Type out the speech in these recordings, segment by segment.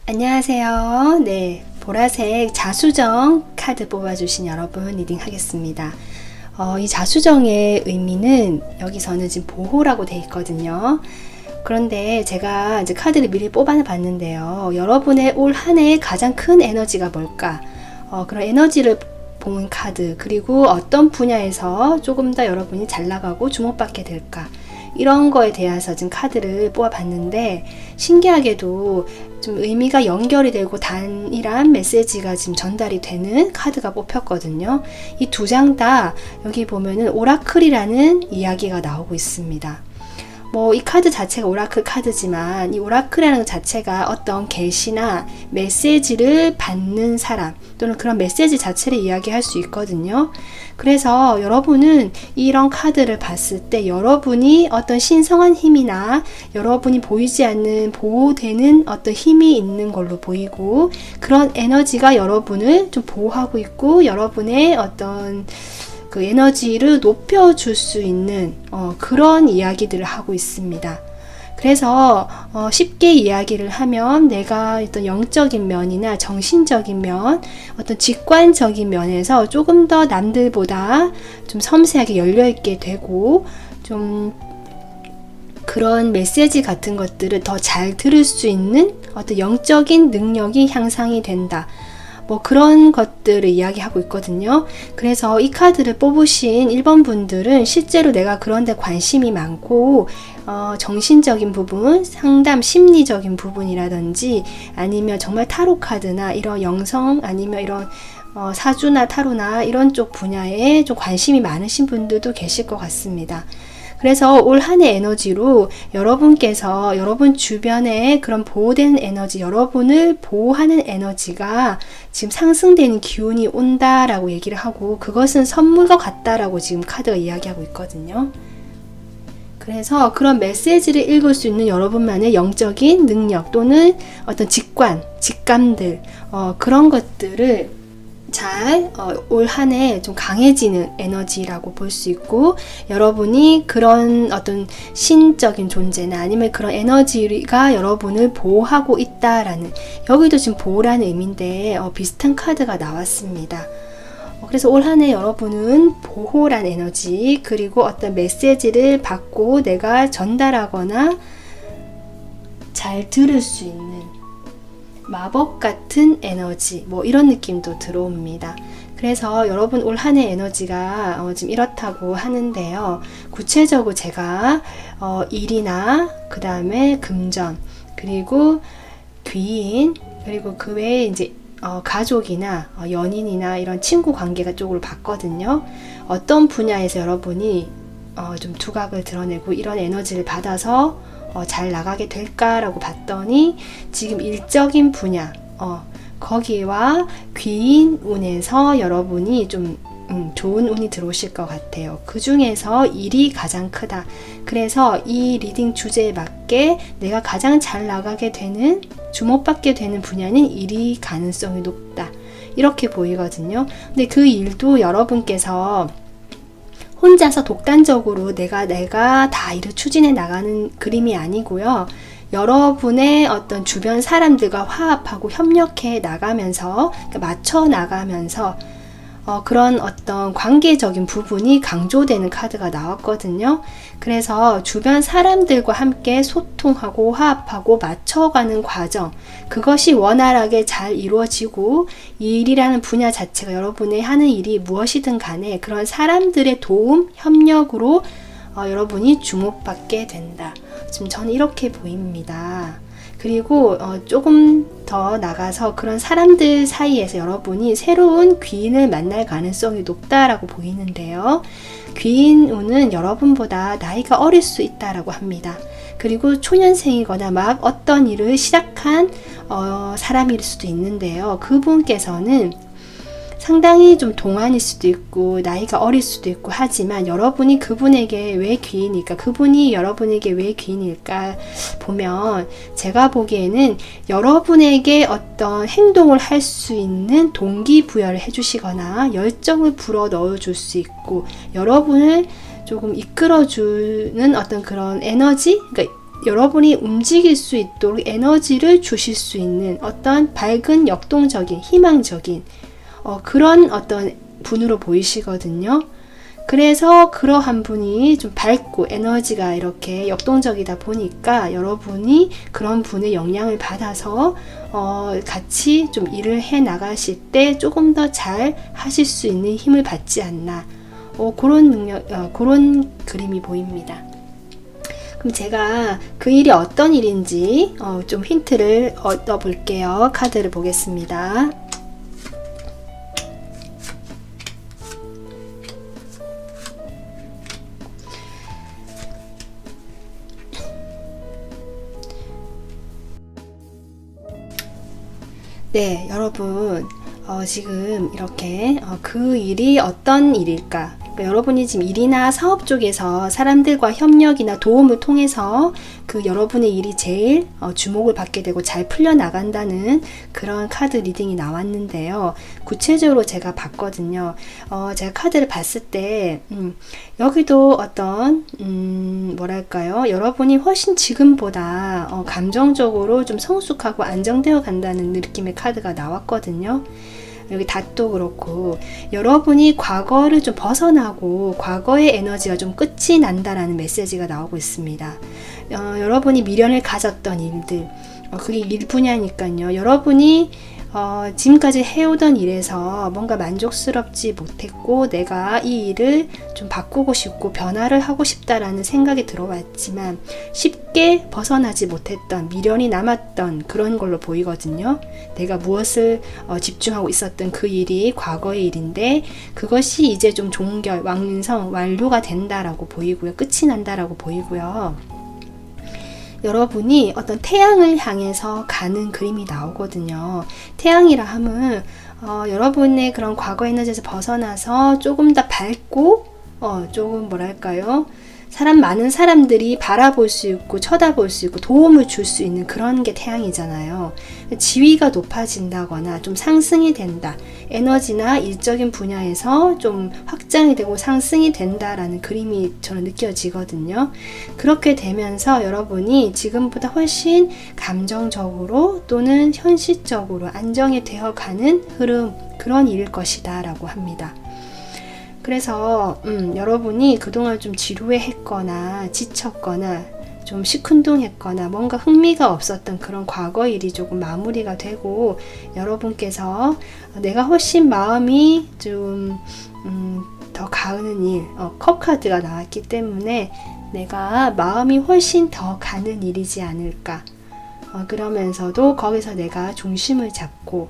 안녕하세요. 네, 보라색 자수정 카드 뽑아주신 여러분 리딩 하겠습니다. 이 자수정의 의미는 여기서는 지금 보호라고 돼 있거든요. 그런데 제가 이제 카드를 미리 뽑아봤는데요. 여러분의 올 한 해의 가장 큰 에너지가 뭘까? 그런 에너지를 본 카드, 그리고 어떤 분야에서 조금 더 여러분이 잘 나가고 주목받게 될까? 이런 거에 대해서 지금 카드를 뽑아봤는데 신기하게도 좀 의미가 연결이 되고 단일한 메시지가 지금 전달이 되는 카드가 뽑혔거든요. 이 두 장 다 여기 보면은 오라클이라는 이야기가 나오고 있습니다. 이 카드 자체가 오라클 카드지만 이 오라클이라는 것 자체가 어떤 계시나 메시지를 받는 사람 또는 그런 메시지 자체를 이야기할 수 있거든요. 그래서 여러분은 이런 카드를 봤을 때 여러분이 어떤 신성한 힘이나 여러분이 보이지 않는 보호되는 어떤 힘이 있는 걸로 보이고, 그런 에너지가 여러분을 좀 보호하고 있고 여러분의 어떤 그 에너지를 높여줄 수 있는 그런 이야기들을 하고 있습니다. 그래서 쉽게 이야기를 하면 내가 어떤 영적인 면이나 정신적인 면, 어떤 직관적인 면에서 조금 더 남들보다 좀 섬세하게 열려있게 되고, 좀 그런 메시지 같은 것들을 더 잘 들을 수 있는 어떤 영적인 능력이 향상이 된다. 그런 것들을 이야기하고 있거든요. 그래서 이 카드를 뽑으신 1번 분들은 실제로 내가 그런 데 관심이 많고 정신적인 부분, 상담 심리적인 부분이라든지 아니면 정말 타로 카드나 이런 영성 아니면 이런 사주나 타로나 이런 쪽 분야에 좀 관심이 많으신 분들도 계실 것 같습니다. 그래서 올 한 해 에너지로 여러분께서 여러분 주변에 그런 보호되는 에너지, 여러분을 보호하는 에너지가 지금 상승되는 기운이 온다라고 얘기를 하고, 그것은 선물과 같다라고 지금 카드가 이야기하고 있거든요. 그래서 그런 메시지를 읽을 수 있는 여러분만의 영적인 능력 또는 어떤 직감들, 그런 것들을 잘 올 한 해 좀 강해지는 에너지라고 볼 수 있고, 여러분이 그런 어떤 신적인 존재나 아니면 그런 에너지가 여러분을 보호하고 있다라는, 여기도 지금 보호라는 의미인데 비슷한 카드가 나왔습니다. 그래서 올 한 해 여러분은 보호란 에너지, 그리고 어떤 메시지를 받고 내가 전달하거나 잘 들을 수 있는 마법 같은 에너지, 이런 느낌도 들어옵니다. 그래서 여러분 올 한 해 에너지가 지금 이렇다고 하는데요. 구체적으로 제가 일이나 그 다음에 금전, 그리고 귀인, 그리고 그 외에 이제 가족이나 연인이나 이런 친구 관계가 쪽으로 봤거든요. 어떤 분야에서 여러분이 좀 두각을 드러내고 이런 에너지를 받아서 잘 나가게 될까라고 봤더니 지금 일적인 분야, 거기와 귀인 운에서 여러분이 좀 좋은 운이 들어오실 것 같아요. 그 중에서 일이 가장 크다. 그래서 이 리딩 주제에 맞게 내가 가장 잘 나가게 되는, 주목받게 되는 분야는 일이 가능성이 높다. 이렇게 보이거든요. 근데 그 일도 여러분께서 혼자서 독단적으로 내가 다 일을 추진해 나가는 그림이 아니고요. 여러분의 어떤 주변 사람들과 화합하고 협력해 나가면서, 맞춰 나가면서 그런 어떤 관계적인 부분이 강조되는 카드가 나왔거든요. 그래서 주변 사람들과 함께 소통하고 화합하고 맞춰가는 과정, 그것이 원활하게 잘 이루어지고, 이 일이라는 분야 자체가 여러분의 하는 일이 무엇이든 간에 그런 사람들의 도움, 협력으로 여러분이 주목받게 된다. 지금 저는 이렇게 보입니다. 그리고 조금 더 나가서 그런 사람들 사이에서 여러분이 새로운 귀인을 만날 가능성이 높다라고 보이는데요. 귀인 운은 여러분보다 나이가 어릴 수 있다라고 합니다. 그리고 초년생이거나 막 어떤 일을 시작한 사람일 수도 있는데요. 그분께서는 상당히 좀 동안일 수도 있고 나이가 어릴 수도 있고 하지만, 여러분이 그분에게 왜 귀인일까, 그분이 여러분에게 왜 귀인일까 보면, 제가 보기에는 여러분에게 어떤 행동을 할 수 있는 동기부여를 해주시거나 열정을 불어 넣어줄 수 있고, 여러분을 조금 이끌어주는 어떤 그런 에너지, 그러니까 여러분이 움직일 수 있도록 에너지를 주실 수 있는 어떤 밝은 역동적인 희망적인 그런 어떤 분으로 보이시거든요. 그래서 그러한 분이 좀 밝고 에너지가 이렇게 역동적이다 보니까 여러분이 그런 분의 영향을 받아서 같이 좀 일을 해 나가실 때 조금 더 잘 하실 수 있는 힘을 받지 않나, 그런 능력, 그런 그림이 보입니다. 그럼 제가 그 일이 어떤 일인지 좀 힌트를 얻어 볼게요. 카드를 보겠습니다. 네, 여러분, 지금 이렇게 그 일이 어떤 일일까? 그러니까 여러분이 지금 일이나 사업 쪽에서 사람들과 협력이나 도움을 통해서 그 여러분의 일이 제일 주목을 받게 되고 잘 풀려나간다는 그런 카드 리딩이 나왔는데요. 구체적으로 제가 봤거든요. 제가 카드를 봤을 때 여기도 어떤 뭐랄까요? 여러분이 훨씬 지금보다 감정적으로 좀 성숙하고 안정되어 간다는 느낌의 카드가 나왔거든요. 여기 닷도 그렇고 여러분이 과거를 좀 벗어나고 과거의 에너지가 좀 끝이 난다라는 메시지가 나오고 있습니다. 여러분이 미련을 가졌던 일들, 그게 일 분야니까요. 여러분이 지금까지 해오던 일에서 뭔가 만족스럽지 못했고 내가 이 일을 좀 바꾸고 싶고 변화를 하고 싶다라는 생각이 들어왔지만 쉽게 벗어나지 못했던 미련이 남았던 그런 걸로 보이거든요. 내가 무엇을 집중하고 있었던 그 일이 과거의 일인데 그것이 이제 좀 종결, 완료가 된다라고 보이고요. 끝이 난다라고 보이고요. 여러분이 어떤 태양을 향해서 가는 그림이 나오거든요. 태양이라 함은 여러분의 그런 과거 에너지에서 벗어나서 조금 더 밝고 조금 뭐랄까요? 많은 사람들이 바라볼 수 있고 쳐다볼 수 있고 도움을 줄 수 있는 그런 게 태양이잖아요. 지위가 높아진다거나 좀 상승이 된다. 에너지나 일적인 분야에서 좀 확장이 되고 상승이 된다라는 그림이 저는 느껴지거든요. 그렇게 되면서 여러분이 지금보다 훨씬 감정적으로 또는 현실적으로 안정이 되어가는 흐름, 그런 일일 것이다 라고 합니다. 그래서 여러분이 그동안 좀 지루해했거나 지쳤거나 좀 시큰둥했거나 뭔가 흥미가 없었던 그런 과거 일이 조금 마무리가 되고 여러분께서 내가 훨씬 마음이 좀 더 가는 일, 컵 카드가 나왔기 때문에 내가 마음이 훨씬 더 가는 일이지 않을까. 그러면서도 거기서 내가 중심을 잡고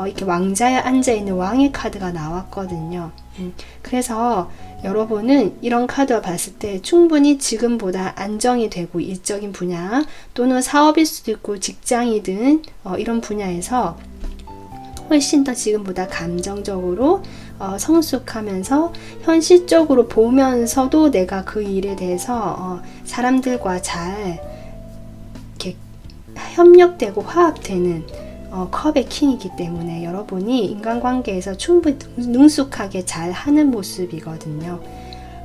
이렇게 왕자에 앉아있는 왕의 카드가 나왔거든요. 그래서 여러분은 이런 카드를 봤을 때 충분히 지금보다 안정이 되고 일적인 분야 또는 사업일 수도 있고 직장이든 이런 분야에서 훨씬 더 지금보다 감정적으로 성숙하면서 현실적으로 보면서도 내가 그 일에 대해서 사람들과 잘 이렇게 협력되고 화합되는 컵의 킹이기 때문에 여러분이 인간관계에서 충분히 능숙하게 잘 하는 모습이거든요.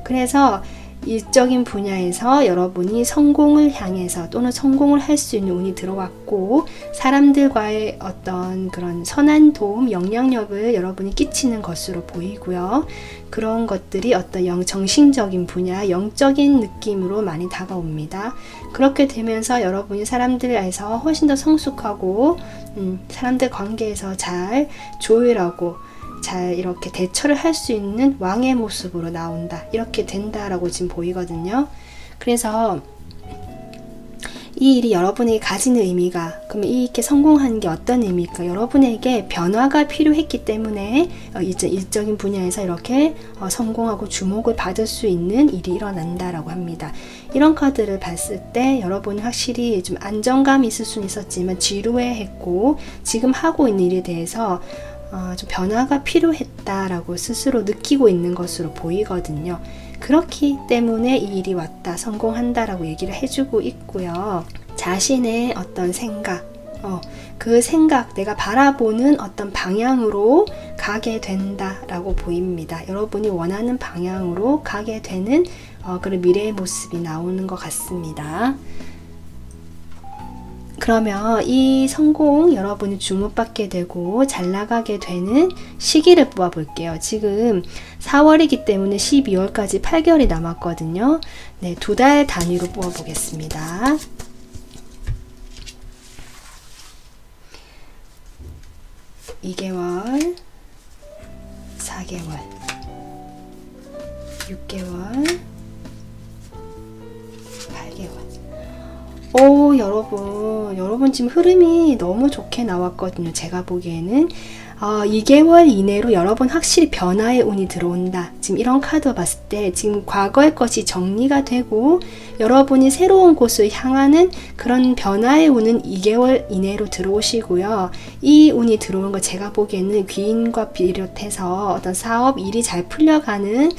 그래서 일적인 분야에서 여러분이 성공을 향해서 또는 성공을 할 수 있는 운이 들어왔고 사람들과의 어떤 그런 선한 도움, 영향력을 여러분이 끼치는 것으로 보이고요. 그런 것들이 어떤 정신적인 분야, 영적인 느낌으로 많이 다가옵니다. 그렇게 되면서 여러분이 사람들에서 훨씬 더 성숙하고 사람들 관계에서 잘 조율하고 잘 이렇게 대처를 할 수 있는 왕의 모습으로 나온다. 이렇게 된다라고 지금 보이거든요. 그래서 이 일이 여러분에게 가지는 의미가, 그러면 이렇게 성공하는 게 어떤 의미일까? 여러분에게 변화가 필요했기 때문에 일적인 분야에서 이렇게 성공하고 주목을 받을 수 있는 일이 일어난다라고 합니다. 이런 카드를 봤을 때 여러분은 확실히 좀 안정감이 있을 수는 있었지만 지루해했고 지금 하고 있는 일에 대해서 좀 변화가 필요했다라고 스스로 느끼고 있는 것으로 보이거든요. 그렇기 때문에 이 일이 왔다, 성공한다라고 얘기를 해주고 있고요. 자신의 어떤 생각, 그 생각, 내가 바라보는 어떤 방향으로 가게 된다라고 보입니다. 여러분이 원하는 방향으로 가게 되는 그런 미래의 모습이 나오는 것 같습니다. 그러면 이 성공 여러분이 주목받게 되고 잘 나가게 되는 시기를 뽑아 볼게요. 지금 4월이기 때문에 12월까지 8개월이 남았거든요. 네, 2달 단위로 뽑아 보겠습니다. (2개월) (4개월) (6개월) (8개월) 오, 여러분 지금 흐름이 너무 좋게 나왔거든요. 제가 보기에는 2개월 이내로 여러분 확실히 변화의 운이 들어온다. 지금 이런 카드 봤을 때 지금 과거의 것이 정리가 되고 여러분이 새로운 곳을 향하는 그런 변화의 운은 2개월 이내로 들어오시고요. 이 운이 들어오는 거 제가 보기에는 귀인과 비롯해서 어떤 사업, 일이 잘 풀려가는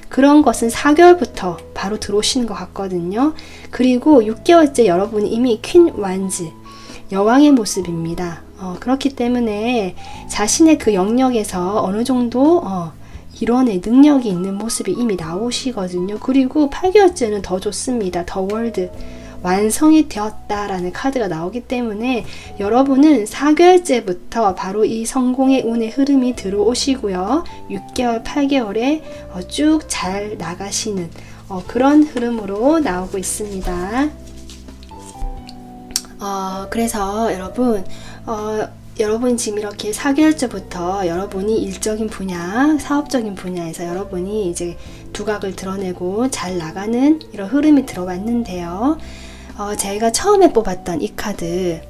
그런 것은 4개월부터 바로 들어오시는 것 같거든요. 그리고 6개월째 여러분이 이미 퀸 완즈, 여왕의 모습입니다. 그렇기 때문에 자신의 그 영역에서 어느 정도 이뤄낼 능력이 있는 모습이 이미 나오시거든요. 그리고 8개월째는 더 좋습니다. 더 월드, 완성이 되었다라는 카드가 나오기 때문에 여러분은 4개월째부터 바로 이 성공의 운의 흐름이 들어오시고요. 6개월, 8개월에 쭉 잘 나가시는 그런 흐름으로 나오고 있습니다. 그래서 여러분 지금 이렇게 4개월째부터 여러분이 일적인 분야, 사업적인 분야에서 여러분이 이제 두각을 드러내고 잘 나가는 이런 흐름이 들어왔는데요. 제가 처음에 뽑았던 이 카드,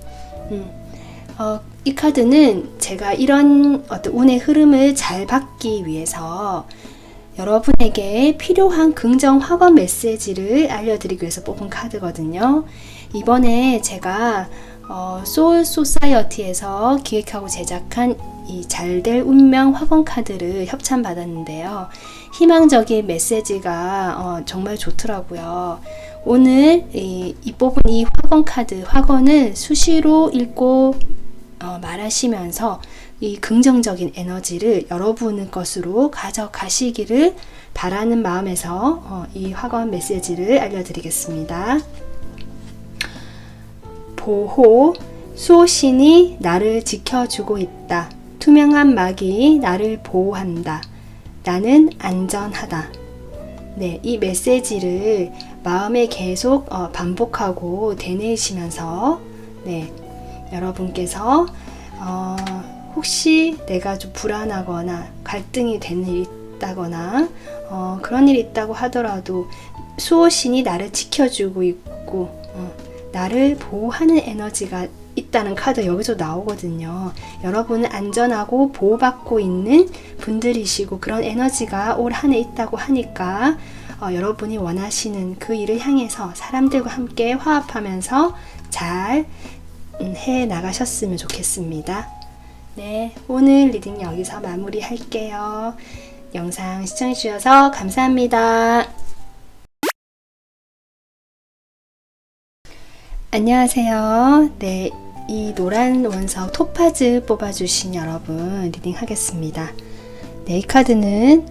이 카드는 제가 이런 어떤 운의 흐름을 잘 받기 위해서 여러분에게 필요한 긍정 확언 메시지를 알려드리기 위해서 뽑은 카드거든요. 이번에 제가 소울 소사이어티에서 기획하고 제작한 이 잘될 운명 확언 카드를 협찬받았는데요. 희망적인 메시지가 정말 좋더라고요. 오늘 이 뽑은 이 확언 카드, 확언을 수시로 읽고 말하시면서 이 긍정적인 에너지를 여러분의 것으로 가져가시기를 바라는 마음에서 이 확언 메시지를 알려드리겠습니다. 보호, 수호신이 나를 지켜주고 있다. 투명한 막이 나를 보호한다. 나는 안전하다. 네, 이 메시지를 마음에 계속 반복하고 되뇌시면서 여러분께서 혹시 내가 좀 불안하거나 갈등이 되는 일이 있다거나 그런 일이 있다고 하더라도 수호신이 나를 지켜주고 있고 나를 보호하는 에너지가 있다는 카드 여기서 나오거든요. 여러분은 안전하고 보호받고 있는 분들이시고 그런 에너지가 올 한 해 있다고 하니까 여러분이 원하시는 그 일을 향해서 사람들과 함께 화합하면서 잘 해 나가셨으면 좋겠습니다. 네, 오늘 리딩 여기서 마무리할게요. 영상 시청해주셔서 감사합니다. 안녕하세요. 네, 이 노란 원석 토파즈 뽑아주신 여러분 리딩 하겠습니다. 네, 이 카드는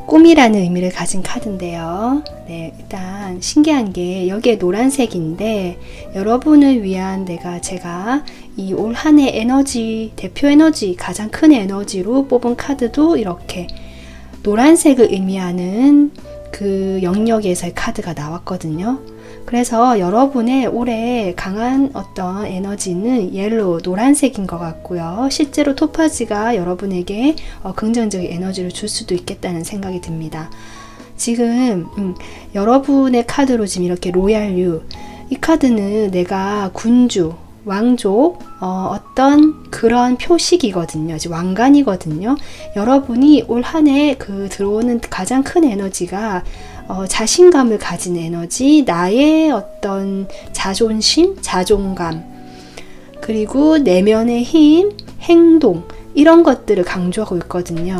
꿈이라는 의미를 가진 카드인데요. 네, 일단 신기한 게 여기에 노란색인데 여러분을 위한 제가 이 올 한 해 에너지, 대표 에너지, 가장 큰 에너지로 뽑은 카드도 이렇게 노란색을 의미하는 그 영역에서의 카드가 나왔거든요. 그래서 여러분의 올해 강한 어떤 에너지는 옐로우, 노란색인 것 같고요. 실제로 토파즈가 여러분에게 긍정적인 에너지를 줄 수도 있겠다는 생각이 듭니다. 지금 여러분의 카드로 지금 이렇게 로얄유, 이 카드는 내가 군주, 왕족, 어떤 그런 표식이거든요. 왕관이거든요. 여러분이 올 한 해 들어오는 가장 큰 에너지가 자신감을 가진 에너지, 나의 어떤 자존심, 자존감, 그리고 내면의 힘, 행동, 이런 것들을 강조하고 있거든요.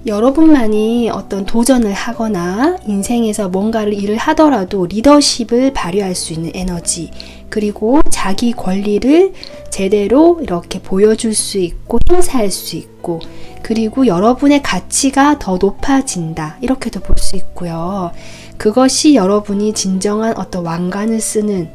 여러분만이 어떤 도전을 하거나 인생에서 뭔가를 일을 하더라도 리더십을 발휘할 수 있는 에너지, 그리고 자기 권리를 제대로 이렇게 보여줄 수 있고 행사할 수 있고, 그리고 여러분의 가치가 더 높아진다, 이렇게도 볼 수 있고요. 그것이 여러분이 진정한 어떤 왕관을 쓰는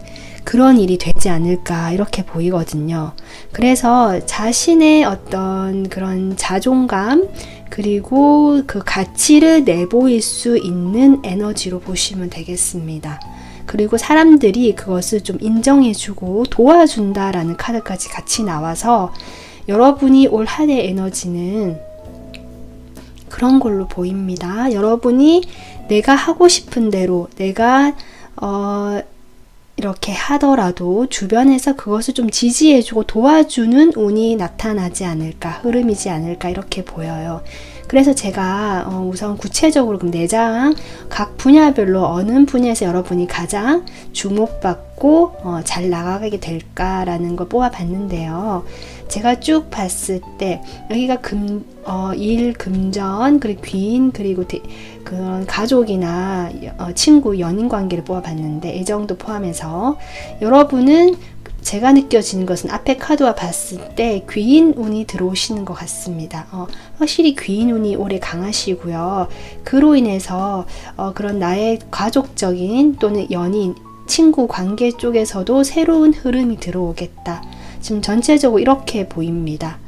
그런 일이 되지 않을까 이렇게 보이거든요. 그래서 자신의 어떤 그런 자존감 그리고 그 가치를 내보일 수 있는 에너지로 보시면 되겠습니다. 그리고 사람들이 그것을 좀 인정해주고 도와준다라는 카드까지 같이 나와서 여러분이 올 한 해 에너지는 그런 걸로 보입니다. 여러분이 내가 하고 싶은 대로 내가 이렇게 하더라도 주변에서 그것을 좀 지지해주고 도와주는 운이 나타나지 않을까, 흐름이지 않을까 이렇게 보여요. 그래서 제가 우선 구체적으로 그럼 4장 각 분야별로 어느 분야에서 여러분이 가장 주목받고 잘 나가게 될까라는 걸 뽑아봤는데요. 제가 쭉 봤을 때 여기가 일, 금전, 그리고 귀인, 그리고 그런 가족이나 친구, 연인 관계를 뽑아봤는데 애정도 포함해서 여러분은 제가 느껴지는 것은 앞에 카드와 봤을 때 귀인 운이 들어오시는 것 같습니다. 확실히 귀인 운이 올해 강하시고요. 그로 인해서 그런 나의 가족적인 또는 연인, 친구 관계 쪽에서도 새로운 흐름이 들어오겠다. 지금 전체적으로 이렇게 보입니다.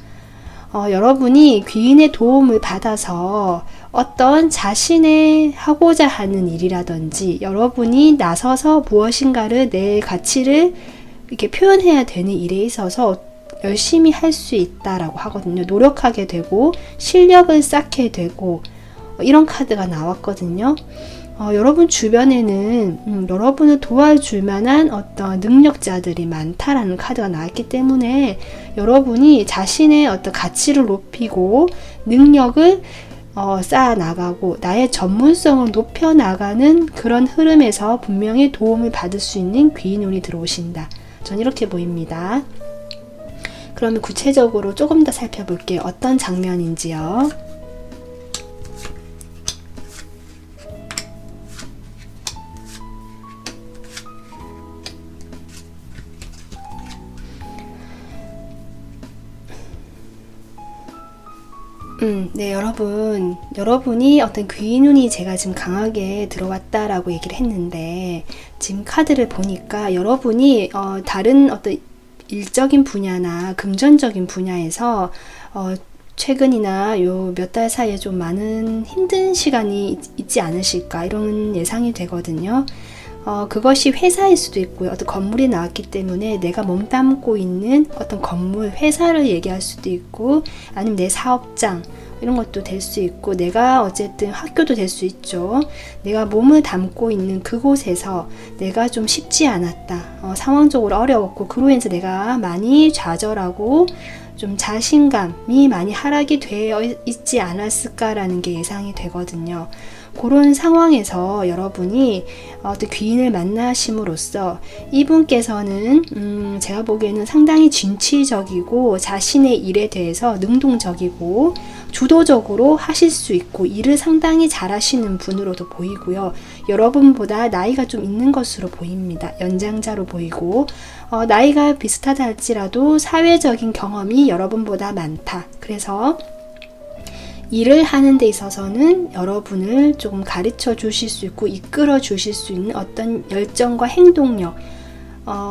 여러분이 귀인의 도움을 받아서 어떤 자신의 하고자 하는 일이라든지 여러분이 나서서 무엇인가를 내 가치를 이렇게 표현해야 되는 일에 있어서 열심히 할 수 있다라고 하거든요. 노력하게 되고 실력을 쌓게 되고 이런 카드가 나왔거든요. 여러분 주변에는 여러분을 도와줄 만한 어떤 능력자들이 많다라는 카드가 나왔기 때문에 여러분이 자신의 어떤 가치를 높이고 능력을 쌓아 나가고 나의 전문성을 높여 나가는 그런 흐름에서 분명히 도움을 받을 수 있는 귀인 운이 들어오신다. 전 이렇게 보입니다. 그러면 구체적으로 조금 더 살펴볼게요. 어떤 장면인지요. 네, 여러분이 어떤 귀인운이 제가 지금 강하게 들어왔다라고 얘기를 했는데, 지금 카드를 보니까 여러분이 다른 어떤 일적인 분야나 금전적인 분야에서 최근이나 요 몇 달 사이에 좀 많은 힘든 시간이 있지 않으실까 이런 예상이 되거든요. 그것이 회사일 수도 있고요. 어떤 건물이 나왔기 때문에 내가 몸담고 있는 어떤 건물, 회사를 얘기할 수도 있고, 아니면 내 사업장, 이런 것도 될 수 있고, 내가 어쨌든 학교도 될 수 있죠. 내가 몸을 담고 있는 그곳에서 내가 좀 쉽지 않았다. 상황적으로 어려웠고, 그로 인해서 내가 많이 좌절하고, 좀 자신감이 많이 하락이 되어 있지 않았을까라는 게 예상이 되거든요. 그런 상황에서 여러분이 어떤 귀인을 만나심으로써 이분께서는 제가 보기에는 상당히 진취적이고 자신의 일에 대해서 능동적이고 주도적으로 하실 수 있고 일을 상당히 잘하시는 분으로도 보이고요. 여러분보다 나이가 좀 있는 것으로 보입니다. 연장자로 보이고 나이가 비슷하다 할지라도 사회적인 경험이 여러분보다 많다. 그래서 일을 하는 데 있어서는 여러분을 조금 가르쳐 주실 수 있고 이끌어 주실 수 있는 어떤 열정과 행동력,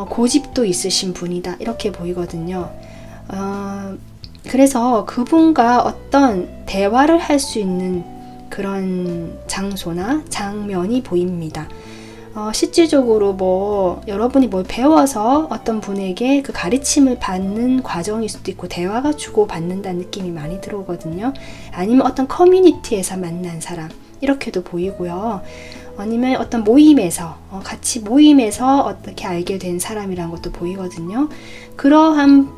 고집도 있으신 분이다. 이렇게 보이거든요. 그래서 그분과 어떤 대화를 할 수 있는 그런 장소나 장면이 보입니다. 실질적으로 여러분이 뭘 배워서 어떤 분에게 그 가르침을 받는 과정일 수도 있고 대화가 주고받는다는 느낌이 많이 들어오거든요. 아니면 어떤 커뮤니티에서 만난 사람 이렇게도 보이고요. 아니면 어떤 모임에서 같이 모임에서 어떻게 알게 된 사람이라는 것도 보이거든요. 그러한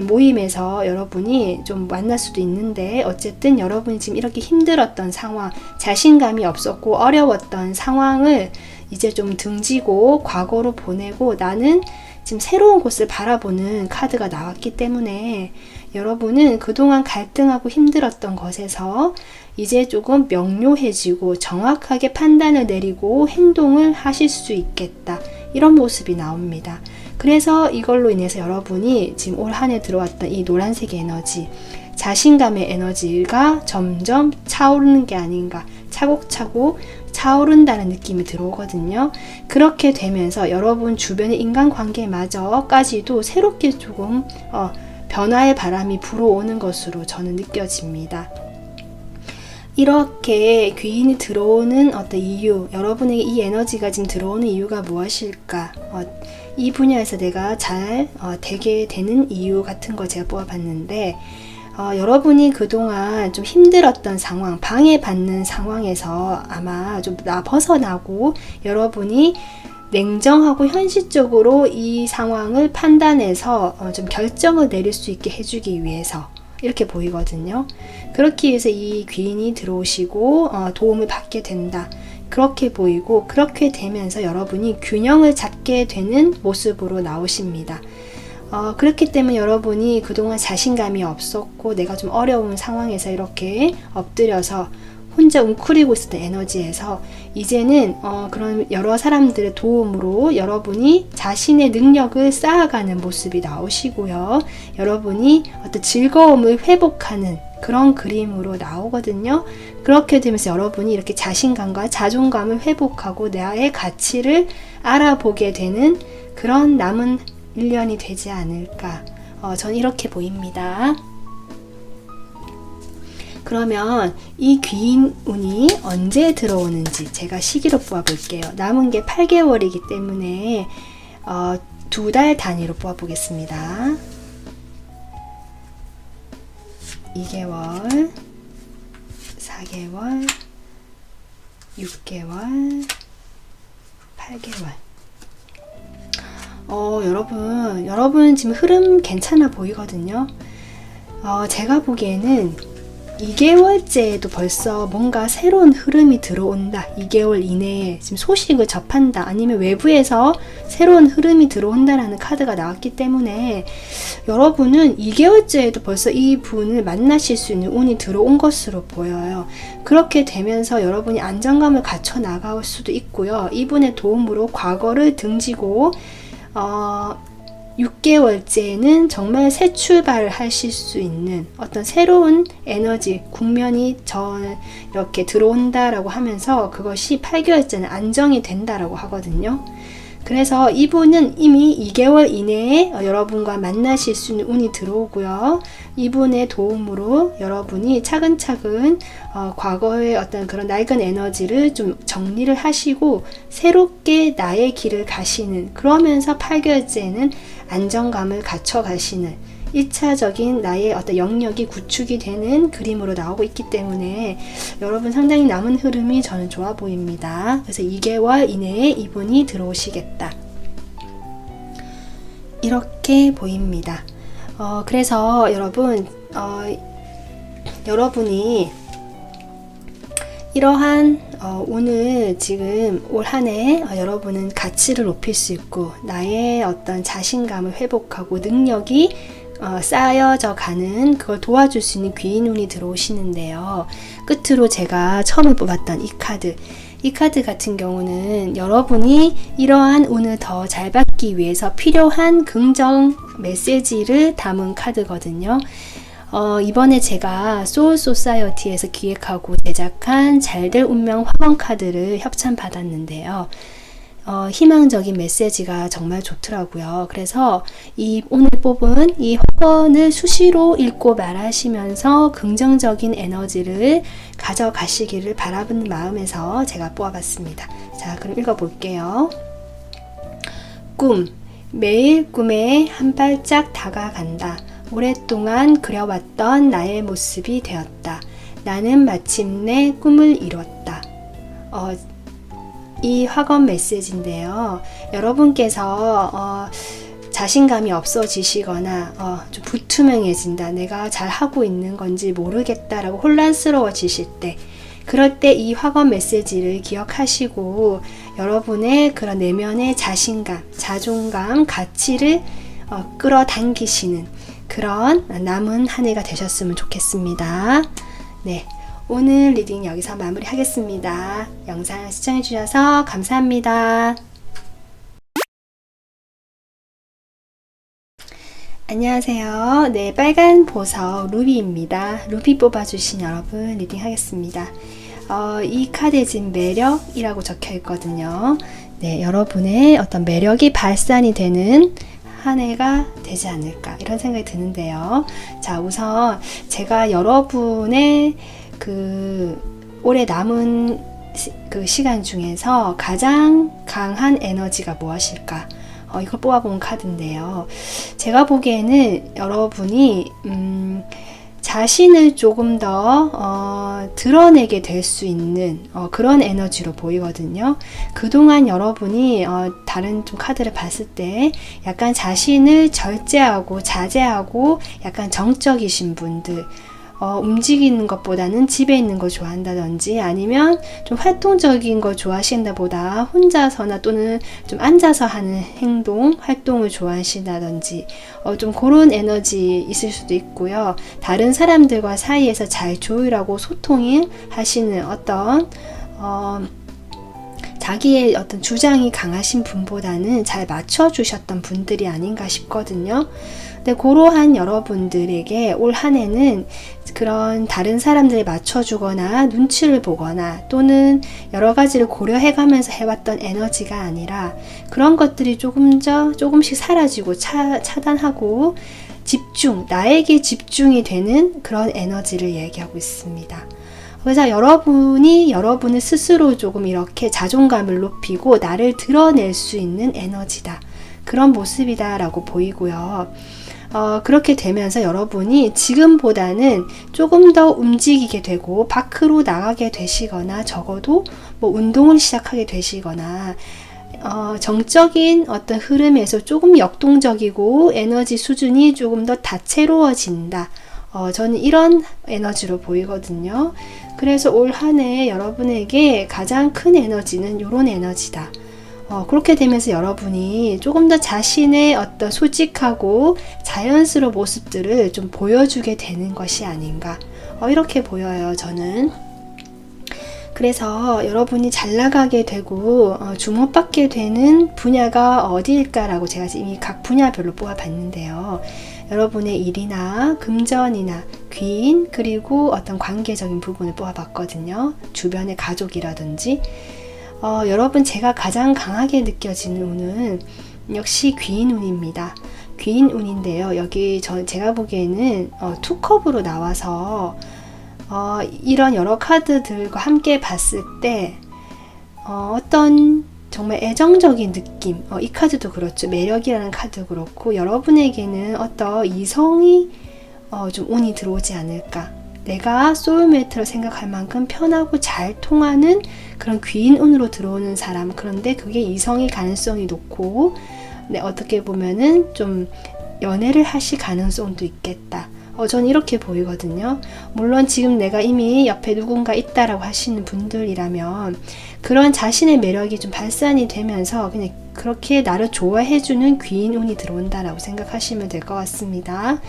모임에서 여러분이 좀 만날 수도 있는데 어쨌든 여러분이 지금 이렇게 힘들었던 상황, 자신감이 없었고 어려웠던 상황을 이제 좀 등지고 과거로 보내고 나는 지금 새로운 곳을 바라보는 카드가 나왔기 때문에 여러분은 그동안 갈등하고 힘들었던 것에서 이제 조금 명료해지고 정확하게 판단을 내리고 행동을 하실 수 있겠다. 이런 모습이 나옵니다. 그래서 이걸로 인해서 여러분이 지금 올 한 해 들어왔던 이 노란색의 에너지, 자신감의 에너지가 점점 차오르는 게 아닌가, 차곡차곡 타오른다는 느낌이 들어오거든요. 그렇게 되면서 여러분 주변의 인간관계마저까지도 새롭게 조금 변화의 바람이 불어오는 것으로 저는 느껴집니다. 이렇게 귀인이 들어오는 어떤 이유, 여러분에게 이 에너지가 지금 들어오는 이유가 무엇일까? 이 분야에서 내가 잘 되게 되는 이유 같은 거 제가 뽑아봤는데, 여러분이 그동안 좀 힘들었던 상황, 방해받는 상황에서 아마 좀 벗어나고 여러분이 냉정하고 현실적으로 이 상황을 판단해서 좀 결정을 내릴 수 있게 해주기 위해서 이렇게 보이거든요. 그렇기 위해서 이 귀인이 들어오시고 도움을 받게 된다. 그렇게 보이고, 그렇게 되면서 여러분이 균형을 잡게 되는 모습으로 나오십니다. 그렇기 때문에 여러분이 그동안 자신감이 없었고 내가 좀 어려운 상황에서 이렇게 엎드려서 혼자 웅크리고 있었던 에너지에서 이제는 그런 여러 사람들의 도움으로 여러분이 자신의 능력을 쌓아가는 모습이 나오시고요. 여러분이 어떤 즐거움을 회복하는 그런 그림으로 나오거든요. 그렇게 되면서 여러분이 이렇게 자신감과 자존감을 회복하고 나의 가치를 알아보게 되는 그런 남은 1년이 되지 않을까. 전 이렇게 보입니다. 그러면 이 귀인 운이 언제 들어오는지 제가 시기로 뽑아 볼게요. 남은 게 8개월이기 때문에 2달 단위로 뽑아 보겠습니다. 2개월, 4개월, 6개월, 8개월. 여러분 지금 흐름 괜찮아 보이거든요. 제가 보기에는 2개월째에도 벌써 뭔가 새로운 흐름이 들어온다. 2개월 이내에 지금 소식을 접한다. 아니면 외부에서 새로운 흐름이 들어온다라는 카드가 나왔기 때문에 여러분은 2개월째에도 벌써 이 분을 만나실 수 있는 운이 들어온 것으로 보여요. 그렇게 되면서 여러분이 안정감을 갖춰 나갈 수도 있고요. 이분의 도움으로 과거를 등지고 6개월째는 정말 새 출발을 하실 수 있는 어떤 새로운 에너지, 국면이 이렇게 들어온다라고 하면서 그것이 8개월째는 안정이 된다라고 하거든요. 그래서 이분은 이미 2개월 이내에 여러분과 만나실 수 있는 운이 들어오고요. 이분의 도움으로 여러분이 차근차근 과거의 어떤 그런 낡은 에너지를 좀 정리를 하시고 새롭게 나의 길을 가시는, 그러면서 8개월째는 안정감을 갖춰 가시는 1차적인 나의 어떤 영역이 구축이 되는 그림으로 나오고 있기 때문에 여러분 상당히 남은 흐름이 저는 좋아 보입니다. 그래서 2개월 이내에 이분이 들어오시겠다. 이렇게 보입니다. 그래서 여러분이 이러한 오늘 지금 올 한 해 여러분은 가치를 높일 수 있고 나의 어떤 자신감을 회복하고 능력이 쌓여져 가는, 그걸 도와줄 수 있는 귀인 운이 들어오시는데요. 끝으로 제가 처음에 뽑았던 이 카드 같은 경우는 여러분이 이러한 운을 더 잘 받기 위해서 필요한 긍정 메시지를 담은 카드거든요. 이번에 제가 소울 소사이어티에서 기획하고 제작한 잘될 운명 화원 카드를 협찬 받았는데요. 희망적인 메시지가 정말 좋더라고요. 그래서 오늘 뽑은 이 화원을 수시로 읽고 말하시면서 긍정적인 에너지를 가져가시기를 바라는 마음에서 제가 뽑아봤습니다. 자, 그럼 읽어볼게요. 꿈. 매일 꿈에 한 발짝 다가간다. 오랫동안 그려왔던 나의 모습이 되었다. 나는 마침내 꿈을 이뤘다. 이 화건 메시지인데요. 여러분께서 자신감이 없어지시거나 좀 불투명해진다, 내가 잘하고 있는 건지 모르겠다라고 혼란스러워지실 때, 그럴 때 이 화건 메시지를 기억하시고 여러분의 그런 내면의 자신감, 자존감, 가치를 끌어당기시는 그런 남은 한 해가 되셨으면 좋겠습니다. 네, 오늘 리딩 여기서 마무리하겠습니다. 영상 시청해주셔서 감사합니다. 안녕하세요. 네, 빨간 보석 루비입니다. 루비 뽑아주신 여러분 리딩 하겠습니다. 이 카드에 지금 매력이라고 적혀 있거든요. 네, 여러분의 어떤 매력이 발산이 되는 한 해가 되지 않을까 이런 생각이 드는데요. 자, 우선 제가 여러분의 올해 남은 시간 중에서 가장 강한 에너지가 무엇일까? 이걸 뽑아본 카드인데요. 제가 보기에는 여러분이 자신을 조금 더 드러내게 될 수 있는 그런 에너지로 보이거든요. 그동안 여러분이 다른 좀 카드를 봤을 때 약간 자신을 절제하고 자제하고 약간 정적이신 분들, 움직이는 것보다는 집에 있는 거 좋아한다든지 아니면 좀 활동적인 거 좋아하신다 보다 혼자서나 또는 좀 앉아서 하는 행동, 활동을 좋아하신다든지 좀 그런 에너지 있을 수도 있고요. 다른 사람들과 사이에서 잘 조율하고 소통을 하시는 어떤 자기의 어떤 주장이 강하신 분보다는 잘 맞춰주셨던 분들이 아닌가 싶거든요. 근데 그러한 여러분들에게 올 한 해는 그런 다른 사람들에 맞춰주거나 눈치를 보거나 또는 여러 가지를 고려해가면서 해왔던 에너지가 아니라 그런 것들이 조금씩 사라지고 차단하고 나에게 집중이 되는 그런 에너지를 얘기하고 있습니다. 그래서 여러분이 여러분을 스스로 조금 이렇게 자존감을 높이고 나를 드러낼 수 있는 에너지다. 그런 모습이다 라고 보이고요. 그렇게 되면서 여러분이 지금보다는 조금 더 움직이게 되고 밖으로 나가게 되시거나 적어도 뭐 운동을 시작하게 되시거나 정적인 어떤 흐름에서 조금 역동적이고 에너지 수준이 조금 더 다채로워진다. 저는 이런 에너지로 보이거든요. 그래서 올 한 해 여러분에게 가장 큰 에너지는 이런 에너지다. 그렇게 되면서 여러분이 조금 더 자신의 어떤 솔직하고 자연스러운 모습들을 좀 보여주게 되는 것이 아닌가. 이렇게 보여요, 저는. 그래서 여러분이 잘 나가게 되고 주목받게 되는 분야가 어디일까라고 제가 이미 각 분야별로 뽑아봤는데요. 여러분의 일이나 금전이나 귀인 그리고 어떤 관계적인 부분을 뽑아봤거든요. 주변의 가족이라든지 여러분 제가 가장 강하게 느껴지는 운은 역시 귀인운입니다. 귀인운인데요. 여기 제가 보기에는 투컵으로 나와서 이런 여러 카드들과 함께 봤을 때 어떤 정말 애정적인 느낌, 이 카드도 그렇죠. 매력이라는 카드도 그렇고 여러분에게는 어떤 이성이 좀 운이 들어오지 않을까. 내가 소울메이트로 생각할 만큼 편하고 잘 통하는 그런 귀인운으로 들어오는 사람. 그런데 그게 이성의 가능성이 높고 어떻게 보면은 좀 연애를 하실 가능성도 있겠다. 저는 이렇게 보이거든요. 물론 지금 내가 이미 옆에 누군가 있다라고 하시는 분들이라면 그런 자신의 매력이 좀 발산이 되면서 그냥 그렇게 나를 좋아해주는 귀인운이 들어온다라고 생각하시면 될 것 같습니다.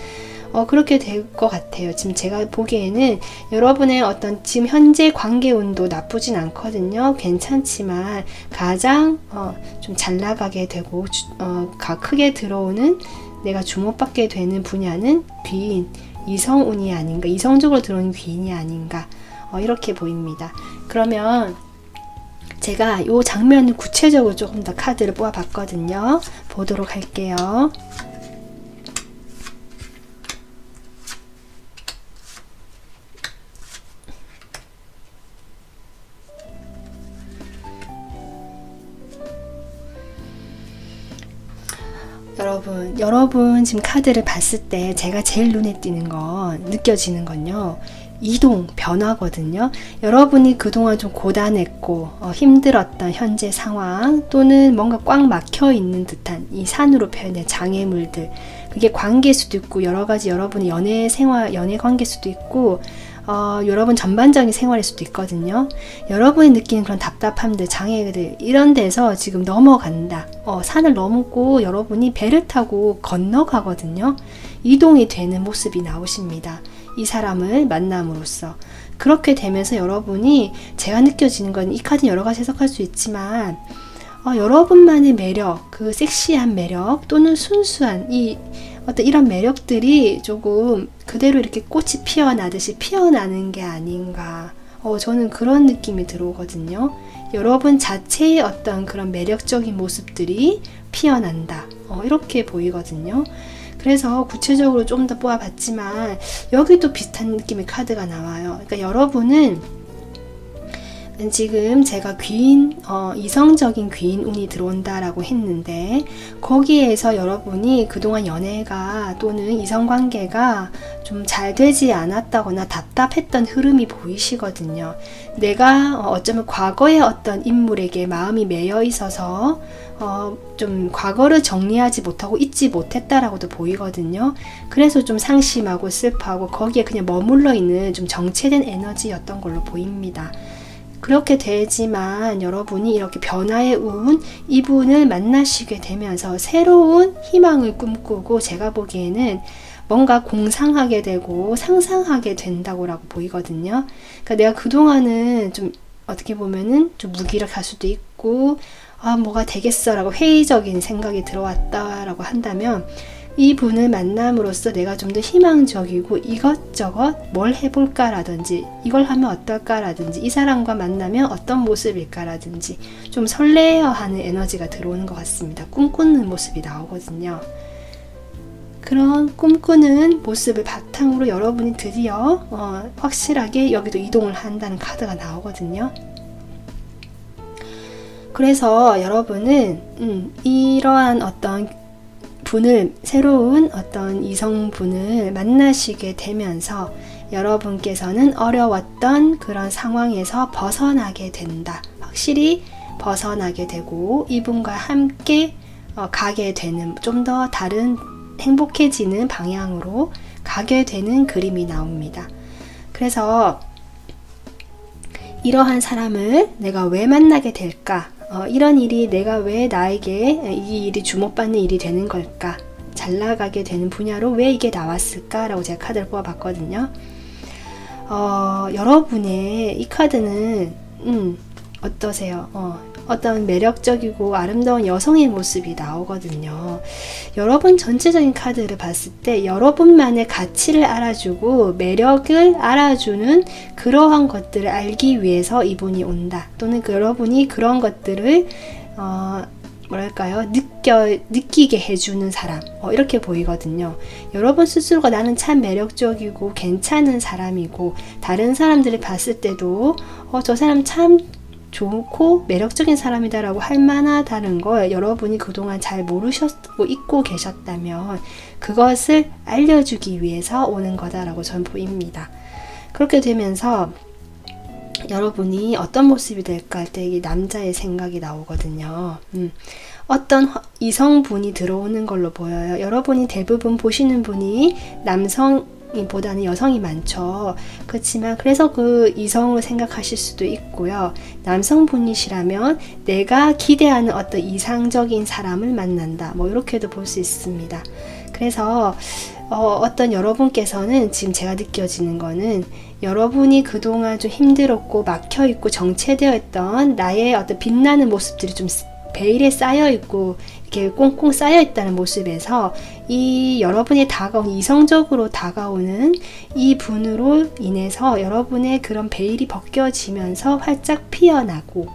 그렇게 될 것 같아요. 지금 제가 보기에는 여러분의 어떤 지금 현재 관계운도 나쁘진 않거든요. 괜찮지만 가장 좀 잘 나가게 되고 크게 들어오는 내가 주목받게 되는 분야는 귀인, 이성운이 아닌가, 이성적으로 들어오는 귀인이 아닌가 이렇게 보입니다. 그러면 제가 이 장면을 구체적으로 조금 더 카드를 뽑아봤거든요. 보도록 할게요. 여러분 지금 카드를 봤을 때 제가 제일 눈에 띄는 건 느껴지는 건요. 이동, 변화거든요. 여러분이 그동안 좀 고단했고 힘들었던 현재 상황 또는 뭔가 꽉 막혀 있는 듯한 이 산으로 표현된 장애물들 그게 관계일 수도 있고 여러 가지 여러분의 연애 관계일 수도 있고 여러분 전반적인 생활일 수도 있거든요. 여러분이 느끼는 그런 답답함들, 장애들 이런 데서 지금 넘어간다. 산을 넘고 여러분이 배를 타고 건너가거든요. 이동이 되는 모습이 나오십니다. 이 사람을 만남으로써. 그렇게 되면서 여러분이 제가 느껴지는 건 이 카드는 여러 가지 해석할 수 있지만 여러분만의 매력, 그 섹시한 매력 또는 순수한 어떤 이런 매력들이 조금 그대로 이렇게 꽃이 피어나듯이 피어나는 게 아닌가. 저는 그런 느낌이 들어오거든요. 여러분 자체의 어떤 그런 매력적인 모습들이 피어난다. 이렇게 보이거든요. 그래서 구체적으로 좀 더 뽑아봤지만 여기도 비슷한 느낌의 카드가 나와요. 그러니까 여러분은 지금 제가 이성적인 귀인 운이 들어온다라고 했는데 거기에서 여러분이 그동안 연애가 또는 이성관계가 좀 잘 되지 않았다거나 답답했던 흐름이 보이시거든요. 내가 어쩌면 과거의 어떤 인물에게 마음이 매여 있어서 좀 과거를 정리하지 못하고 잊지 못했다라고도 보이거든요. 그래서 좀 상심하고 슬퍼하고 거기에 그냥 머물러 있는 좀 정체된 에너지였던 걸로 보입니다. 그렇게 되지만 여러분이 이렇게 변화의 운, 이분을 만나시게 되면서 새로운 희망을 꿈꾸고 제가 보기에는 뭔가 공상하게 되고 상상하게 된다고 보이거든요. 그러니까 내가 그동안은 좀 어떻게 보면은 좀 무기력할 수도 있고 뭐가 되겠어라고 회의적인 생각이 들어왔다라고 한다면 이 분을 만남으로써 내가 좀 더 희망적이고 이것저것 뭘 해볼까라든지 이걸 하면 어떨까라든지 이 사람과 만나면 어떤 모습일까라든지 좀 설레어하는 에너지가 들어오는 것 같습니다. 꿈꾸는 모습이 나오거든요. 그런 꿈꾸는 모습을 바탕으로 여러분이 드디어 확실하게 여기도 이동을 한다는 카드가 나오거든요. 그래서 여러분은 이러한 어떤 새로운 어떤 이성분을 만나시게 되면서 여러분께서는 어려웠던 그런 상황에서 벗어나게 된다. 확실히 벗어나게 되고 이분과 함께 가게 되는 좀 더 다른 행복해지는 방향으로 가게 되는 그림이 나옵니다. 그래서 이러한 사람을 내가 왜 만나게 될까? 이런 일이 내가 왜 나에게 이 일이 주목받는 일이 되는 걸까? 잘 나가게 되는 분야로 왜 이게 나왔을까? 라고 제가 카드를 뽑아봤거든요. 여러분의 이 카드는 어떠세요? 어떤 매력적이고 아름다운 여성의 모습이 나오거든요. 여러분 전체적인 카드를 봤을 때 여러분만의 가치를 알아주고 매력을 알아주는 그러한 것들을 알기 위해서 이분이 온다. 또는 여러분이 그런 것들을 느끼게 해주는 사람. 이렇게 보이거든요. 여러분 스스로가 나는 참 매력적이고 괜찮은 사람이고 다른 사람들이 봤을 때도 저 사람 참 좋고 매력적인 사람이다라고 할 만하다는 걸 여러분이 그동안 잘 모르셨고 잊고 계셨다면 그것을 알려주기 위해서 오는 거다라고 저는 보입니다. 그렇게 되면서 여러분이 어떤 모습이 될까 할 때 이 남자의 생각이 나오거든요. 어떤 이성분이 들어오는 걸로 보여요. 여러분이 대부분 보시는 분이 보다는 여성이 많죠. 그렇지만 그래서 그 이성으로 생각하실 수도 있고요. 남성분이시라면 내가 기대하는 어떤 이상적인 사람을 만난다. 이렇게도 볼 수 있습니다. 그래서 어떤 여러분께서는 지금 제가 느껴지는 거는 여러분이 그동안 좀 힘들었고 막혀있고 정체되어 있던 나의 어떤 빛나는 모습들이 좀 베일에 쌓여있고 이렇게 꽁꽁 쌓여있다는 모습에서 이 여러분이 이성적으로 다가오는 이 분으로 인해서 여러분의 그런 베일이 벗겨지면서 활짝 피어나고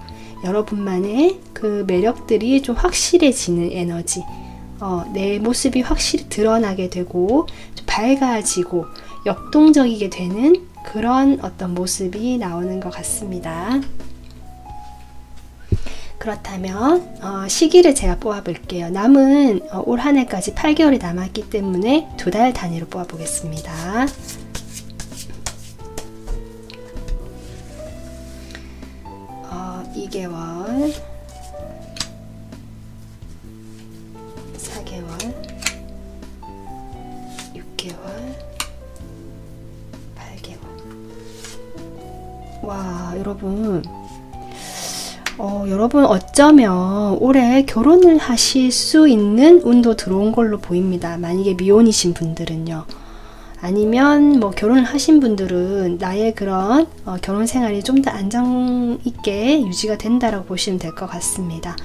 여러분만의 그 매력들이 좀 확실해지는 에너지, 내 모습이 확실히 드러나게 되고 좀 밝아지고 역동적이게 되는 그런 어떤 모습이 나오는 것 같습니다. 그렇다면 시기를 제가 뽑아볼게요. 남은 올 한 해까지 8개월이 남았기 때문에 2달 단위로 뽑아보겠습니다. 어, 2개월, 4개월, 6개월, 8개월. 와, 여러분. 여러분 어쩌면 올해 결혼을 하실 수 있는 운도 들어온 걸로 보입니다. 만약에 미혼이신 분들은요. 아니면 결혼을 하신 분들은 나의 그런 결혼 생활이 좀 더 안정 있게 유지가 된다라고 보시면 될 것 같습니다.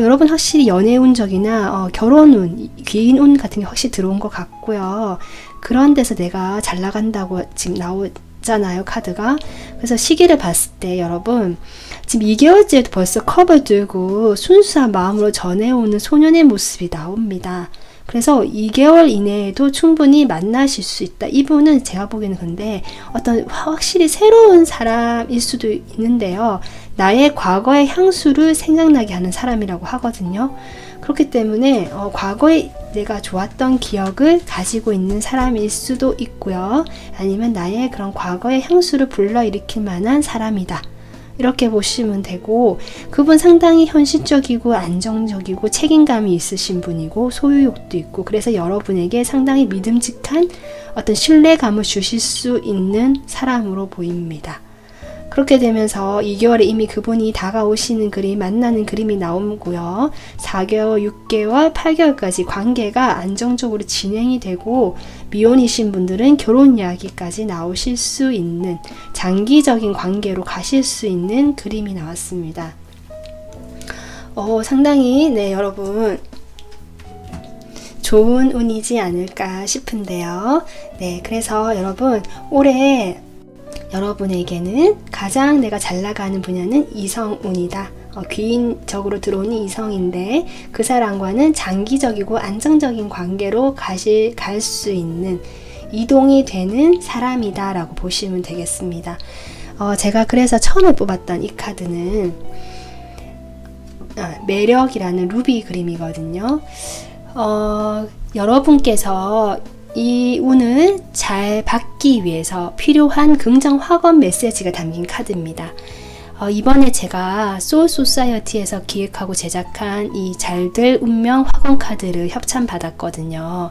여러분 확실히 연애운적이나 결혼운, 귀인운 같은 게 확실히 들어온 것 같고요. 그런 데서 내가 잘 나간다고 지금 나오잖아요, 카드가. 그래서 시기를 봤을 때 여러분 지금 2개월째도 벌써 컵을 들고 순수한 마음으로 전해오는 소년의 모습이 나옵니다. 그래서 2개월 이내에도 충분히 만나실 수 있다. 이분은 제가 보기에는 근데 어떤 확실히 새로운 사람일 수도 있는데요. 나의 과거의 향수를 생각나게 하는 사람이라고 하거든요. 그렇기 때문에 과거에 내가 좋았던 기억을 가지고 있는 사람일 수도 있고요. 아니면 나의 그런 과거의 향수를 불러일으킬 만한 사람이다. 이렇게 보시면 되고, 그분 상당히 현실적이고 안정적이고 책임감이 있으신 분이고 소유욕도 있고, 그래서 여러분에게 상당히 믿음직한 어떤 신뢰감을 주실 수 있는 사람으로 보입니다. 그렇게 되면서 2개월에 이미 그분이 다가오시는 그림, 만나는 그림이 나오고요. 4개월, 6개월, 8개월까지 관계가 안정적으로 진행이 되고, 미혼이신 분들은 결혼 이야기까지 나오실 수 있는 장기적인 관계로 가실 수 있는 그림이 나왔습니다. 상당히 여러분 좋은 운이지 않을까 싶은데요. 그래서 여러분 올해 여러분에게는 가장 내가 잘 나가는 분야는 이성운이다. 귀인적으로 들어오는 이성인데 그 사람과는 장기적이고 안정적인 관계로 갈 수 있는 이동이 되는 사람이다 라고 보시면 되겠습니다. 제가 그래서 처음에 뽑았던 이 카드는 매력이라는 루비 그림이거든요. 여러분께서 이 운을 잘 받기 위해서 필요한 긍정 확언 메시지가 담긴 카드입니다. 이번에 제가 소울 소사이어티에서 기획하고 제작한 이 잘될 운명 확언 카드를 협찬 받았거든요.